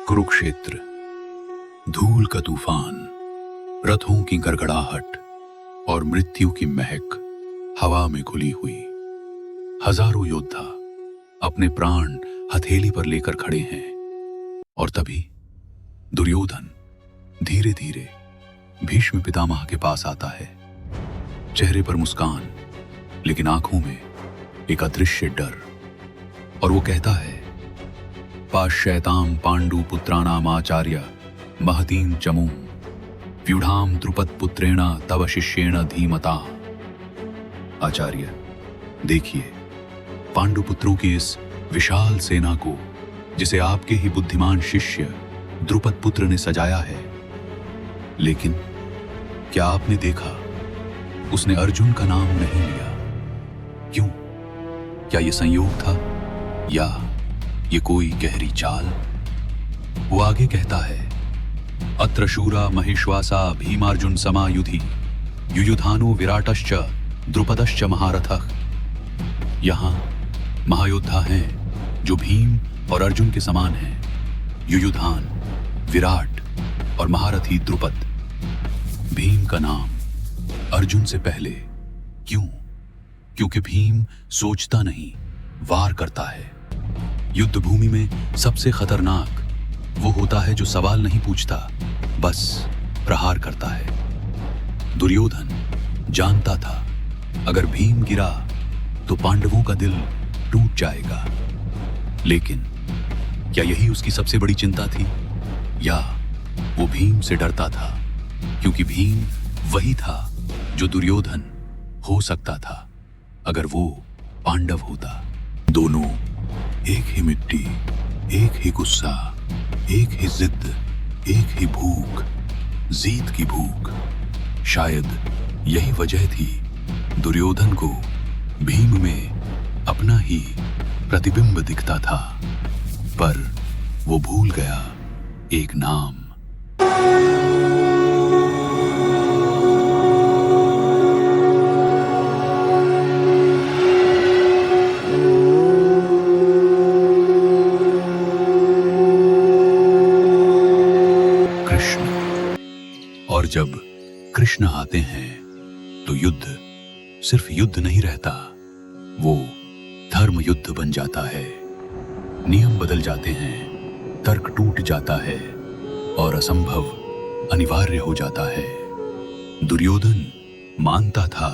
कुरुक्षेत्र, धूल का तूफान, रथों की गड़गड़ाहट और मृत्यु की महक हवा में घुली हुई। हजारों योद्धा अपने प्राण हथेली पर लेकर खड़े हैं और तभी दुर्योधन धीरे धीरे भीष्म पितामह के पास आता है। चेहरे पर मुस्कान, लेकिन आंखों में एक अदृश्य डर। और वो कहता है, पाश्चैताम पांडु पुत्राणाम आचार्य महतीं चमूं व्यूढ़ाम द्रुपद पुत्रेण तव शिष्येण धीमता। आचार्य, देखिए पांडु पुत्रों की इस विशाल सेना को, जिसे आपके ही बुद्धिमान शिष्य द्रुपद पुत्र ने सजाया है, लेकिन क्या आपने देखा उसने अर्जुन का नाम नहीं लिया? क्यों? क्या ये संयोग था या ये कोई गहरी चाल? वो आगे कहता है, अत्र शूरा महेश्वासा भीमार्जुन समायुधि युयुधानो विराटश्च द्रुपदश्च महारथः। यहां महायोद्धा हैं जो भीम और अर्जुन के समान हैं, युयुधान, विराट और महारथी द्रुपद। भीम का नाम अर्जुन से पहले क्यों? क्योंकि भीम सोचता नहीं, वार करता है। युद्ध भूमि में सबसे खतरनाक वो होता है जो सवाल नहीं पूछता, बस प्रहार करता है। दुर्योधन जानता था अगर भीम गिरा तो पांडवों का दिल टूट जाएगा, लेकिन क्या यही उसकी सबसे बड़ी चिंता थी? या वो भीम से डरता था क्योंकि भीम वही था जो दुर्योधन हो सकता था अगर वो पांडव होता। दोनों एक ही मिट्टी, एक ही गुस्सा, एक ही जिद, एक ही भूख, जीत की भूख। शायद यही वजह थी दुर्योधन को भीम में अपना ही प्रतिबिंब दिखता था, पर वो भूल गया एक नाम। और जब कृष्ण आते हैं तो युद्ध सिर्फ युद्ध नहीं रहता, वो धर्म युद्ध बन जाता है। नियम बदल जाते हैं, तर्क टूट जाता है और असंभव अनिवार्य हो जाता है। दुर्योधन मानता था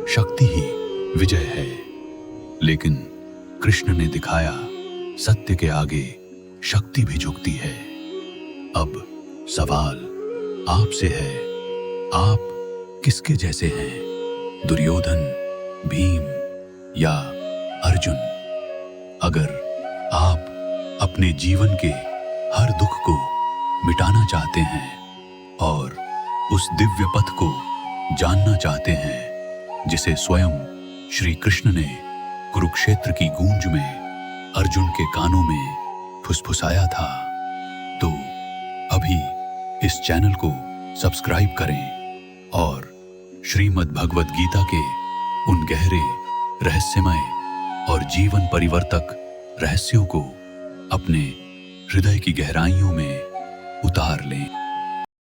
शक्ति ही विजय है, लेकिन कृष्ण ने दिखाया सत्य के आगे शक्ति भी झुकती है। अब सवाल आपसे है, आप किसके जैसे हैं? दुर्योधन, भीम या अर्जुन? अगर आप अपने जीवन के हर दुख को मिटाना चाहते हैं और उस दिव्य पथ को जानना चाहते हैं जिसे स्वयं श्री कृष्ण ने कुरुक्षेत्र की गूंज में अर्जुन के कानों में फुसफुसाया था, तो अभी इस चैनल को सब्सक्राइब करें और श्रीमद् भगवद गीता के उन गहरे, रहस्यमय और जीवन परिवर्तक रहस्यों को अपने हृदय की गहराइयों में उतार लें।